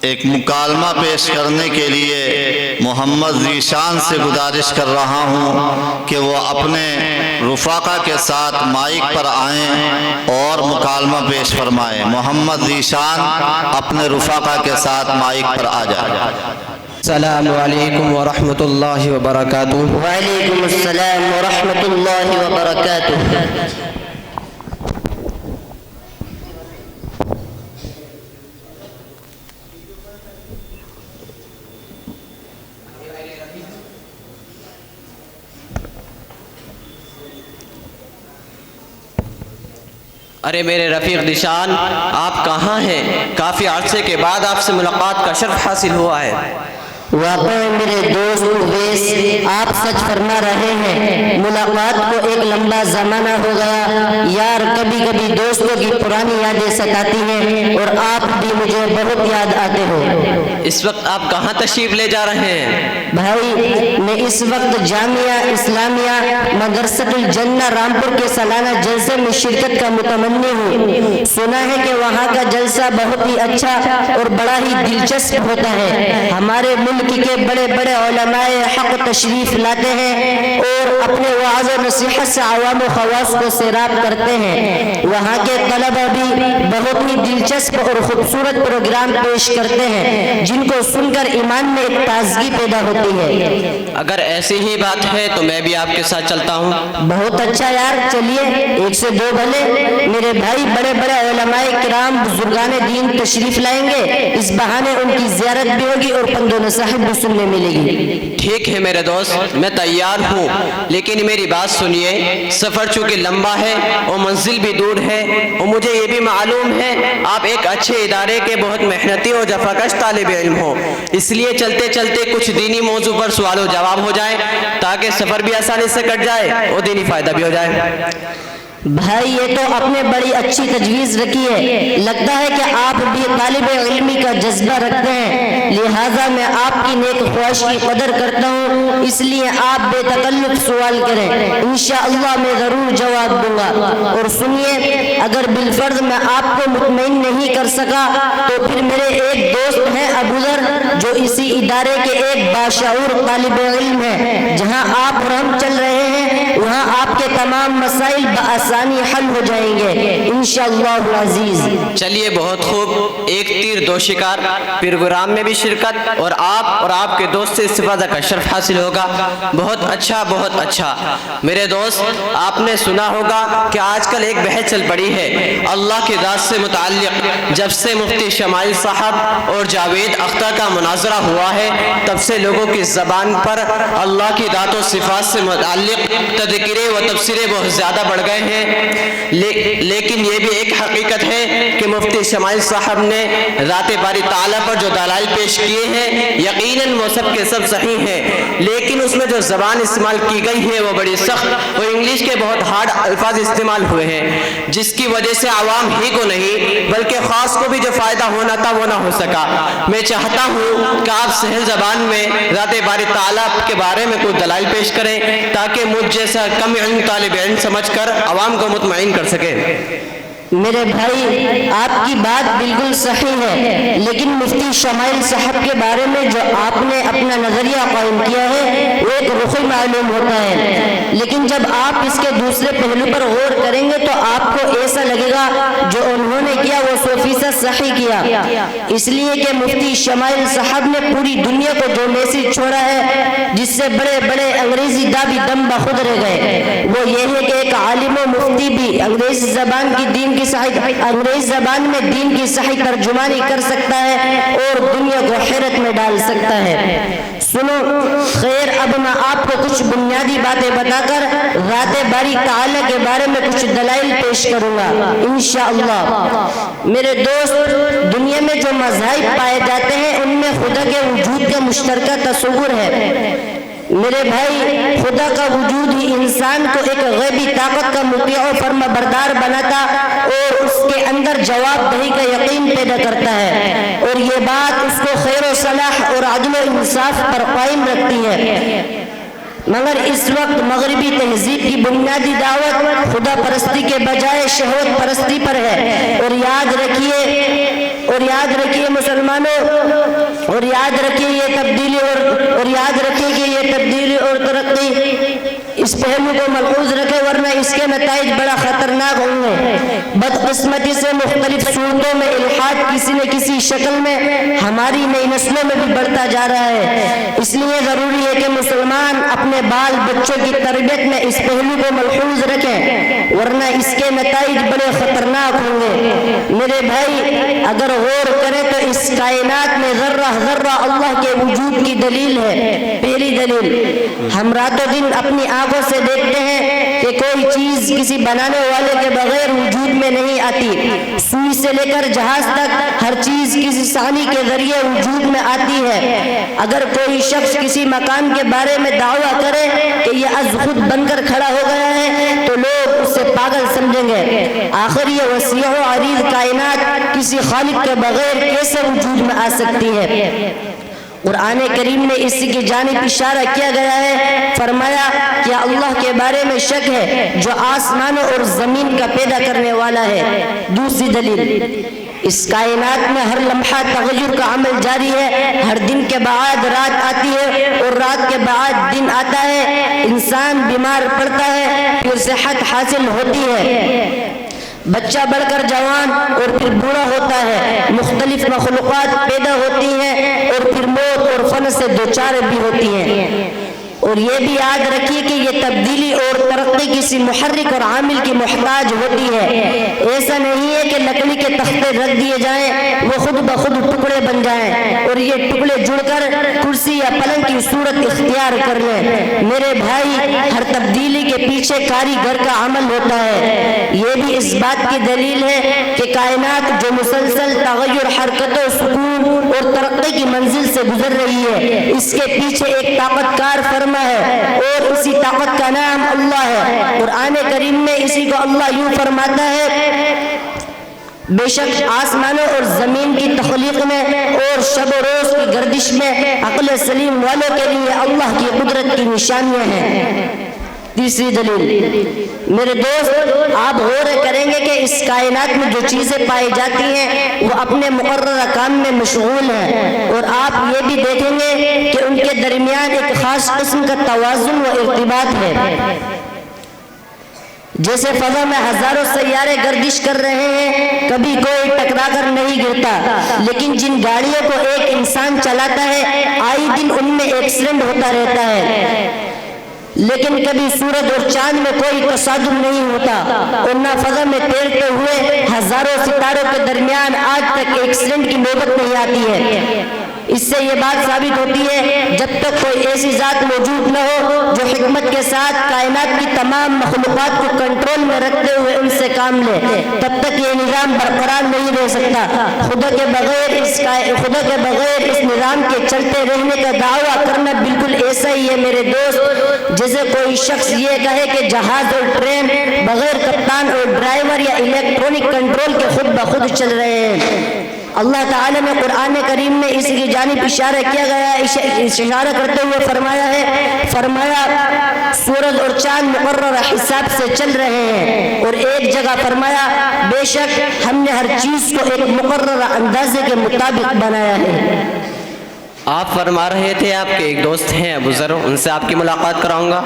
ایک مکالمہ پیش کرنے کے لیے محمد ذیشان سے گزارش کر رہا ہوں کہ وہ اپنے رفاقہ کے ساتھ مائک پر آئیں اور مکالمہ پیش فرمائیں۔ محمد ذیشان اپنے رفاقہ کے ساتھ مائک پر آ جائیں۔ السلام علیکم ورحمۃ اللہ وبرکاتہ۔ وعلیکم السلام ورحمۃ اللہ وبرکاتہ۔ ارے میرے رفیق ذیشان، آپ کہاں ہیں؟ کافی عرصے کے بعد آپ سے ملاقات کا شرف حاصل ہوا ہے۔ واقعی میرے دوست اویس، آپ سچ فرما رہے ہیں، ملاقات کو ایک لمبا زمانہ ہو گیا یار۔ کبھی کبھی دوستوں کی پرانی یادیں ستاتی ہیں اور آپ بھی مجھے بہت یاد آتے ہو۔ اس وقت آپ کہاں تشریف لے جا رہے ہیں؟ بھائی، میں اس وقت جامعہ اسلامیہ مدرسۃ الجنہ رامپور کے سالانہ جلسے میں شرکت کا متمنی ہوں۔ سنا ہے کہ وہاں کا جلسہ بہت ہی اچھا اور بڑا ہی دلچسپ ہوتا ہے۔ ہمارے ملک کے بڑے بڑے علماء حق تشریف لاتے ہیں اور اپنے وعظ و نصیحت سے عوام و خواص کو سیراب کرتے ہیں۔ وہاں کے طلبہ بھی بہت ہی دلچسپ اور خوبصورت پروگرام پیش کرتے ہیں جن کو سن کر ایمان میں ایک تازگی پیدا ہوتی ہے۔ اگر ایسی ہی بات ہے تو میں بھی آپ کے ساتھ چلتا ہوں۔ بہت اچھا یار، چلیے، ایک سے دو بھلے۔ میرے بھائی بڑے بڑے علماء کرام بزرگان دین تشریف لائیں گے، اس بہانے ان کی زیارت بھی ہوگی اور پند و نصیحت بھی سننے ملے گی۔ ٹھیک ہے میرے دوست، میں تیار ہوں، لیکن میری بات سنیے۔ سفر چونکہ لمبا ہے اور منزل بھی دور ہے، اور مجھے یہ بھی معلوم ہے آپ ایک اچھے ادارے کے بہت محنتی اور جفاکش طالب علم ہو، اس لیے چلتے چلتے کچھ دینی موضوع پر سوال و جواب ہو جائے تاکہ سفر بھی آسانی سے کٹ جائے اور دینی فائدہ بھی ہو جائے۔ بھائی، یہ تو آپ نے بڑی اچھی تجویز رکھی ہے۔ لگتا ہے کہ آپ بھی طالب علمی کا جذبہ رکھتے ہیں، لہٰذا میں آپ کی نیک خواہش کی قدر کرتا ہوں، اس لیے آپ بے تکلف سوال کریں، انشاءاللہ میں ضرور جواب دوں گا۔ اور سنیے، اگر بالفرض میں آپ کو مطمئن نہیں کر سکا تو پھر میرے ایک دوست ہیں ابوذر، جو اسی ادارے کے ایک باشعور طالب علم ہیں۔ جہاں آپ اور ہم چل رہے ہیں وہاں آپ کے تمام مسائل بآسانی حل ہو جائیں گے انشاءاللہ العزیز۔ چلیے، بہت خوب، ایک تیر دو شکار، پروگرام میں بھی شرکت اور آپ کے دوست سے استفادہ کا شرف حاصل ہوگا۔ بہت اچھا، بہت اچھا۔ میرے دوست، آپ نے سنا ہوگا کہ آج کل ایک بحث چل پڑی ہے اللہ کی ذات سے متعلق۔ جب سے مفتی شمائل صاحب اور جاوید اختر کا مناظرہ ہوا ہے تب سے لوگوں کی زبان پر اللہ کی ذات و صفات سے متعلق تذکرے و تفسیریں بہت زیادہ بڑھ گئے ہیں۔ لیکن یہ بھی ایک حقیقت ہے کہ مفتی شمائل صاحب نے ذات باری تعالیٰ پر جو دلائل پیش کیے ہیں یقیناً وہ سب کے سب صحیح ہیں، لیکن اس میں جو زبان استعمال کی گئی ہے وہ بڑی سخت اور انگلش کے بہت ہارڈ الفاظ استعمال ہوئے ہیں، جس کی وجہ سے عوام ہی کو نہیں بلکہ خاص کو بھی جو فائدہ ہونا تھا وہ نہ ہو سکا۔ میں چاہتا ہوں کہ آپ سہل زبان میں ذات باری تعالیٰ کے بارے میں کوئی دلائل پیش کریں تاکہ مجھ جیسا کم علم طالب علم سمجھ کر عوام کو مطمئن کر سکے۔ میرے بھائی، آپ کی بات بالکل صحیح ہے، لیکن مفتی شمائل صاحب کے بارے میں جو آپ نے اپنا نظریہ قائم کیا ہے وہ ایک رخی معلوم ہوتا ہے، لیکن جب آپ اس کے دوسرے پہلو پر غور کریں گے تو آپ کو ایسا لگے گا جو انہوں نے کیا وہ 100% صحیح کیا، اس لیے کہ مفتی شمائل صاحب نے پوری دنیا کو جو میسج چھوڑا ہے جس سے بڑے بڑے انگریزی دابی دم بخود رہ گئے، وہ یہ ہے کہ ایک عالم و مفتی بھی انگریزی زبان کی دین کی انگریزی زبان میں دین کی صحیح ترجمانی کر سکتا ہے اور دنیا کو حیرت میں ڈال سکتا ہے۔ سنو، خیر، اب میں آپ کو کچھ بنیادی باتیں بتا کر ذات باری تعالیٰ کے بارے میں کچھ دلائل پیش کروں گا انشاءاللہ۔ میرے دوست، دنیا میں جو مذاہب پائے جاتے ہیں ان میں خدا کے وجود کا مشترکہ تصور ہے۔ میرے بھائی، خدا کا وجود ہی انسان کو ایک غیبی طاقت کا مطیع و فرما بردار بناتا اور اس کے اندر جواب دہی کا یقین پیدا کرتا ہے، اور یہ بات اس کو خیر و صلاح اور عدل و انصاف پر قائم رکھتی ہے۔ مگر اس وقت مغربی تہذیب کی بنیادی دعوت خدا پرستی کے بجائے شہوت پرستی پر ہے، اور یاد رکھیے اور یاد رکھیے مسلمانوں، اور یاد رکھیے یہ تبدیلی اور یاد رکھیے کہ یہ تبدیلی اور ترقی اس پہلو کو ملحوظ رکھے، ورنہ اس کے نتائج بڑا خطرناک ہوں گے۔ بدقسمتی سے مختلف صورتوں میں الحاد کسی نہ کسی شکل میں ہماری نئی نسلوں میں بھی بڑھتا جا رہا ہے۔ اس لیے ضروری ہے کہ مسلمان اپنے بال بچوں کی تربیت میں اس پہلو کو ملحوظ رکھیں، ورنہ اس کے نتائج بڑے خطرناک ہوں گے۔ میرے بھائی، اگر غور کریں تو اس کائنات میں ذرہ ذرہ اللہ کے وجود کی دلیل ہے۔ پہلی دلیل، ہم رات و دن اپنی آنکھوں سے دیکھتے ہیں کہ کوئی چیز کسی بنانے والے کے بغیر وجود میں نہیں آتی۔ سوئی سے لے کر جہاز تک ہر چیز کسی ثانی کے ذریعے وجود میں آتی ہے۔ اگر کوئی شخص کسی مکان کے بارے میں دعویٰ کرے کہ یہ از خود بن کر کھڑا ہو گیا ہے تو لوگ اسے پاگل سمجھیں گے۔ آخر یہ وسیع و عریض کائنات کسی خالق کے بغیر کیسے وجود میں آ سکتی ہے؟ قرآن کریم میں اس کی جانب اشارہ کیا گیا ہے، فرمایا کہ اللہ کے بارے میں شک ہے جو آسمانوں اور زمین کا پیدا کرنے والا ہے۔ دوسری دلیل، اس کائنات میں ہر لمحہ تغیر کا عمل جاری ہے۔ ہر دن کے بعد رات آتی ہے اور رات کے بعد دن آتا ہے۔ انسان بیمار پڑتا ہے، پھر صحت حاصل ہوتی ہے، بچہ بڑھ کر جوان اور پھر بوڑھا ہوتا ہے، مختلف مخلوقات پیدا ہوتی ہیں اور پھر موت اور فن سے دوچار بھی ہوتی ہیں۔ اور یہ بھی یاد رکھیے کہ یہ تبدیلی اور ترقی کسی محرک اور عامل کی محتاج ہوتی ہے۔ ایسا نہیں ہے کہ لکڑی کے تختے رکھ دیے جائیں، وہ خود بخود ٹکڑے بن جائیں اور یہ ٹکڑے جڑ کر کرسی یا پلنگ کی صورت اختیار کر لیں۔ میرے بھائی، ہر تبدیلی کے پیچھے کاریگر کا عمل ہوتا ہے۔ یہ بھی اس بات کی دلیل ہے کہ کائنات جو مسلسل تغیر، حرکت و سکون اور ترقی کی منزل سے گزر رہی ہے، اس کے پیچھے ایک طاقت کار فرما ہے اور اسی طاقت کا نام اللہ ہے۔ قرآن کریم میں اسی کو اللہ یوں فرماتا ہے، بے شک آسمانوں اور زمین کی تخلیق میں اور شب و روز کی گردش میں عقل سلیم والوں کے لیے اللہ کی قدرت کی نشانیاں ہیں۔ تیسری دلیل، میرے دوست، آپ غور کریں گے کہ اس کائنات میں جو چیزیں پائی جاتی ہیں وہ اپنے مقررہ کام میں مشغول ہیں، اور آپ یہ بھی دیکھیں گے کہ ان کے درمیان ایک خاص قسم کا توازن و ارتباط ہے۔ جیسے فضا میں ہزاروں سیارے گردش کر رہے ہیں، کبھی کوئی ٹکرا کر نہیں گرتا، لیکن جن گاڑیوں کو ایک انسان چلاتا ہے آئی دن ان میں ایکسیڈنٹ ہوتا رہتا ہے، لیکن کبھی سورج اور چاند میں کوئی تصادم نہیں ہوتا، اور نہ فضا میں تیرتے ہوئے ہزاروں ستاروں کے درمیان آج تک ایکسیڈنٹ کی نوبت نہیں آتی ہے۔ اس سے یہ بات ثابت ہوتی ہے جب تک کوئی ایسی ذات موجود نہ ہو جو حکمت کے ساتھ کائنات کی تمام مخلوقات کو کنٹرول میں رکھتے ہوئے ان سے کام لے، تب تک یہ نظام برقرار نہیں رہ سکتا۔ خدا کے بغیر اس نظام کے چلتے رہنے کا دعویٰ کرنا بالکل ایسا ہی ہے میرے دوست جیسے کوئی شخص یہ کہے کہ جہاز اور ٹرین بغیر کپتان اور ڈرائیور یا الیکٹرانک کنٹرول کے خود بخود چل رہے ہیں۔ اللہ تعالیٰ نے قرآن کریم میں اس کی جانب اشارہ کیا گیا ہے، اشارہ کرتے ہوئے فرمایا سورج اور چاند مقررہ حساب سے چل رہے ہیں، اور ایک جگہ فرمایا بے شک ہم نے ہر چیز کو ایک مقررہ اندازے کے مطابق بنایا ہے۔ آپ فرما رہے تھے آپ کے ایک دوست ہیں ابو ذر، ان سے آپ کی ملاقات کراؤں گا۔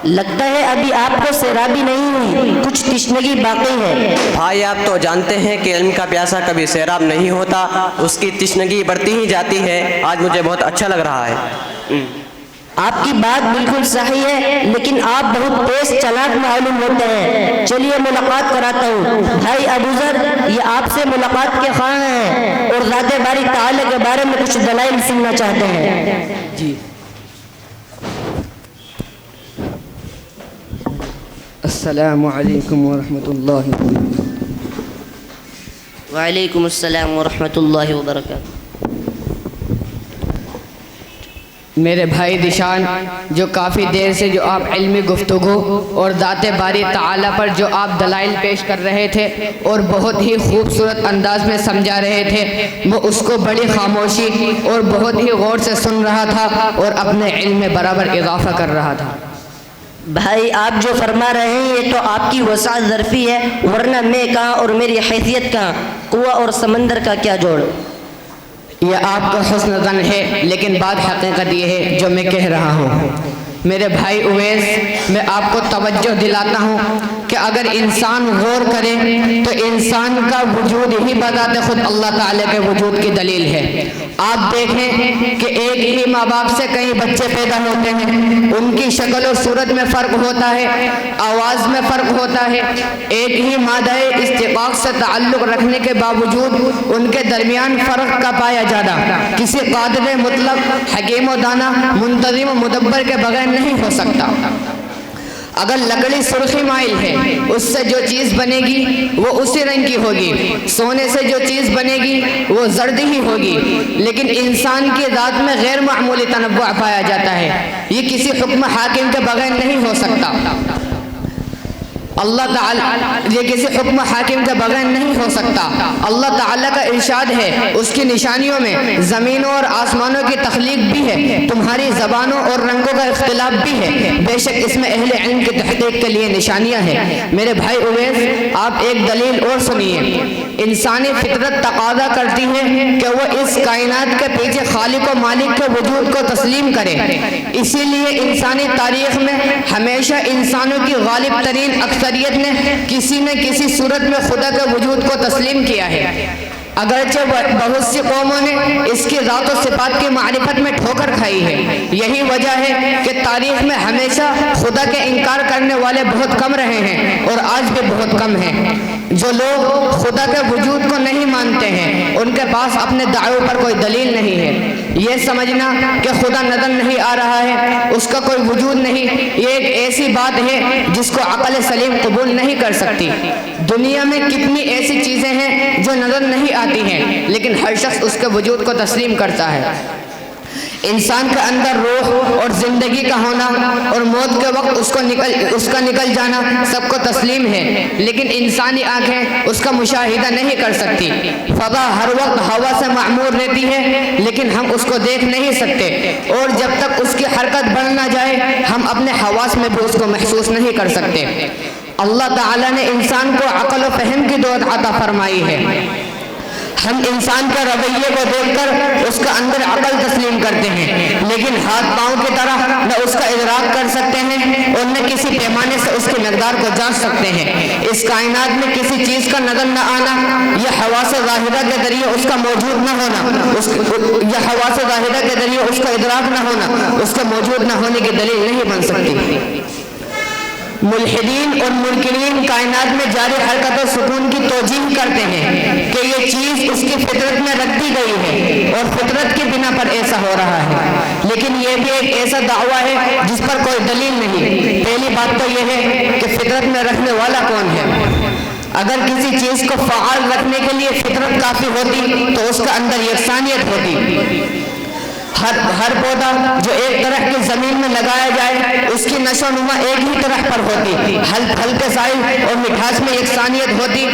لگتا ہے ابھی آپ کو سیرابی نہیں ہوئی، کچھ تشنگی باقی ہے۔ بھائی، آپ تو جانتے ہیں کہ علم کا پیاسا کبھی سیراب نہیں ہوتا، اس کی تشنگی بڑھتی ہی جاتی ہے۔ آج مجھے بہت اچھا لگ رہا ہے۔ آپ کی بات بالکل صحیح ہے، لیکن آپ بہت تیز چلاک معلوم ہوتے ہیں۔ چلیے ملاقات کراتا ہوں۔ بھائی ابو ذر، یہ آپ سے ملاقات کے خواہاں ہیں اور ذات باری تعالی کے بارے میں کچھ دلائل سننا چاہتے ہیں۔ جی، السلام علیکم ورحمۃ اللہ وبرکاتہ۔ وعلیکم السلام ورحمۃ اللہ وبرکاتہ۔ میرے بھائی دشان، جو کافی دیر سے جو آپ علمی گفتگو اور ذات باری تعالیٰ پر جو آپ دلائل پیش کر رہے تھے اور بہت ہی خوبصورت انداز میں سمجھا رہے تھے، وہ اس کو بڑی خاموشی اور بہت ہی غور سے سن رہا تھا اور اپنے علم میں برابر اضافہ کر رہا تھا۔ بھائی آپ جو فرما رہے ہیں یہ تو آپ کی وسعت ظرفی ہے، ورنہ میں کہاں اور میری حیثیت کہاں، کنواں اور سمندر کا کیا جوڑ۔ یہ آپ کا حسن ظن ہے، لیکن بات حقیقت یہ ہے جو میں کہہ رہا ہوں۔ میرے بھائی اویس، میں آپ کو توجہ دلاتا ہوں کہ اگر انسان غور کرے تو انسان کا وجود ہی بذات خود اللہ تعالیٰ کے وجود کی دلیل ہے۔ آپ دیکھیں کہ ایک ہی ماں باپ سے کئی بچے پیدا ہوتے ہیں، ان کی شکل و صورت میں فرق ہوتا ہے، آواز میں فرق ہوتا ہے، ایک ہی مادہ استحقاق سے تعلق رکھنے کے باوجود ان کے درمیان فرق کا پایا جانا کسی قادر مطلق، حکیم و دانا، منتظم و مدبر کے بغیر نہیں ہو سکتا۔ اگر لکڑی سرخی مائل ہے، اس سے جو چیز بنے گی وہ اسی رنگ کی ہوگی، سونے سے جو چیز بنے گی وہ زرد ہی ہوگی، لیکن انسان کی ذات میں غیر معمولی تنوع پایا جاتا ہے، یہ کسی حکم حاکم کے بغیر نہیں ہو سکتا۔ اللہ تعالیٰ یہ کسی حکم حاکم کے بغیر نہیں ہو سکتا۔ اللہ تعالیٰ کا ارشاد ہے، اس کی نشانیوں میں زمینوں اور آسمانوں کی تخلیق بھی ہے، تمہاری زبانوں اور رنگوں کا اختلاف بھی ہے، بے شک اس میں اہل علم کی تحقیق کے لیے نشانیاں ہیں۔ میرے بھائی اویس، آپ ایک دلیل اور سنیے۔ انسانی فطرت تقاضا کرتی ہے کہ وہ اس کائنات کے پیچھے خالق و مالک کے وجود کو تسلیم کرے، اسی لیے انسانی تاریخ میں ہمیشہ انسانوں کی غالب ترین اکثریت نے کسی نہ کسی صورت میں خدا کے وجود کو تسلیم کیا ہے، اگرچہ بہت سی قوموں نے اس کی ذات و صفات کی معرفت میں ٹھوکر کھائی ہے۔ یہی وجہ ہے کہ تاریخ میں ہمیشہ خدا کے انکار کرنے والے بہت کم رہے ہیں اور آج بھی بہت کم ہیں۔ جو لوگ خدا کے وجود کو نہیں مانتے ہیں ان کے پاس اپنے دعوے پر کوئی دلیل نہیں ہے۔ یہ سمجھنا کہ خدا نظر نہیں آ رہا ہے، اس کا کوئی وجود نہیں، یہ ایک ایسی بات ہے جس کو عقل سلیم قبول نہیں کر سکتی۔ دنیا میں کتنی ایسی چیزیں ہیں جو نظر نہیں آتی ہیں لیکن ہر شخص اس کے وجود کو تسلیم کرتا ہے۔ انسان کے اندر روح اور زندگی کا ہونا اور موت کے وقت اس کا نکل جانا سب کو تسلیم ہے، لیکن انسانی آنکھیں اس کا مشاہدہ نہیں کر سکتی۔ فضا ہر وقت ہوا سے معمور رہتی ہے لیکن ہم اس کو دیکھ نہیں سکتے، اور جب تک اس کی حرکت بڑھ نہ جائے ہم اپنے حواس میں بھی اس کو محسوس نہیں کر سکتے۔ اللہ تعالیٰ نے انسان کو عقل و فہم کی دولت عطا فرمائی ہے۔ ہم انسان کے رویے کو دیکھ کر اس کا اندر عقل تسلیم کرتے ہیں، لیکن ہاتھ پاؤں کی طرح نہ اس کا ادراک کر سکتے ہیں اور نہ کسی پیمانے سے اس کی مقدار کو جانچ سکتے ہیں۔ اس کائنات میں کسی چیز کا نظر نہ آنا یا حواس ظاہرہ کے ذریعے اس کا موجود نہ ہونا یا حواس ظاہرہ کے ذریعے اس کا ادراک نہ ہونا اس کے موجود نہ ہونے کی دلیل نہیں بن سکتی۔ ملحدین اور منکرین کائنات میں جاری حرکت و سکون کی توجیہ کرتے ہیں کہ یہ چیز اس کی فطرت میں رکھ دی گئی ہے اور فطرت کی بنا پر ایسا ہو رہا ہے، لیکن یہ بھی ایک ایسا دعویٰ ہے جس پر کوئی دلیل نہیں۔ پہلی بات تو یہ ہے کہ فطرت میں رکھنے والا کون ہے۔ اگر کسی چیز کو فعال رکھنے کے لیے فطرت کافی ہوتی تو اس کا اندر یکسانیت ہوتی۔ ہر پودا جو ایک طرح کی زمین میں لگایا جائے اس کی نشو و نما ایک ہی طرح پر ہوتی، پھل کے سائز اور مٹھاس میں یکسانیت ہوتی۔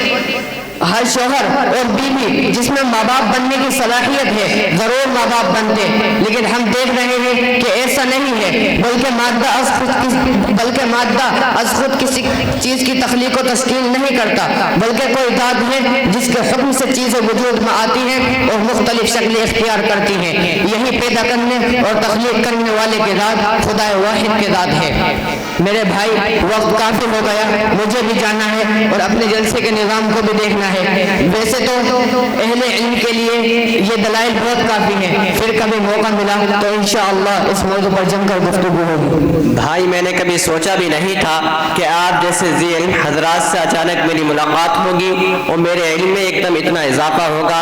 ہر شوہر اور بیوی جس میں ماں باپ بننے کی صلاحیت ہے ضرور ماں باپ بنتے، لیکن ہم دیکھ رہے ہیں کہ ایسا نہیں ہے، بلکہ مادہ از خود کسی چیز کی تخلیق و تشکیل نہیں کرتا، بلکہ کوئی ذات ہے جس کے حکم سے چیزیں وجود میں آتی ہیں اور مختلف شکلیں اختیار کرتی ہیں۔ یہی پیدا کرنے اور تخلیق کرنے والے کی ذات خدا واحد کی ذات ہے۔ میرے بھائی وقت کافی ہو گیا، مجھے بھی جانا ہے اور اپنے جلسے کے نظام کو بھی دیکھنا ہے۔ ویسے تو اہل علم کے لیے یہ دلائل بہت کافی ہیں، پھر کبھی موقع ملا تو انشاءاللہ اس موضوع پر جم کر گفتگو ہوگی۔ بھائی میں نے کبھی سوچا بھی نہیں تھا کہ آپ جیسے ذی علم حضرات سے اچانک میری ملاقات ہوگی اور میرے علم میں ایک دم اتنا اضافہ ہوگا۔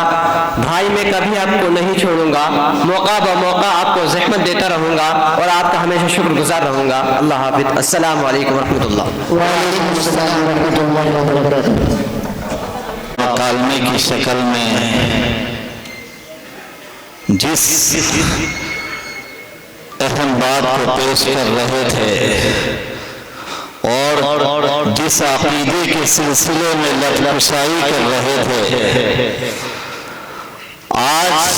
بھائی میں کبھی آپ کو نہیں چھوڑوں گا، موقع بموقع آپ کو زحمت دیتا رہوں گا اور آپ کا ہمیشہ شکر گزار رہوں گا۔ اللہ حافظ، السلام علیکم ورحمۃ اللہ۔ وعلیکم السلام ورحمۃ اللہ وبرکاتہ۔ مکالمے کی شکل میں جس اہم بات کو پیش کر رہے تھے اور جس عقیدے کے سلسلے میں لفظائی کر رہے تھے، آج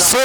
100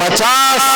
50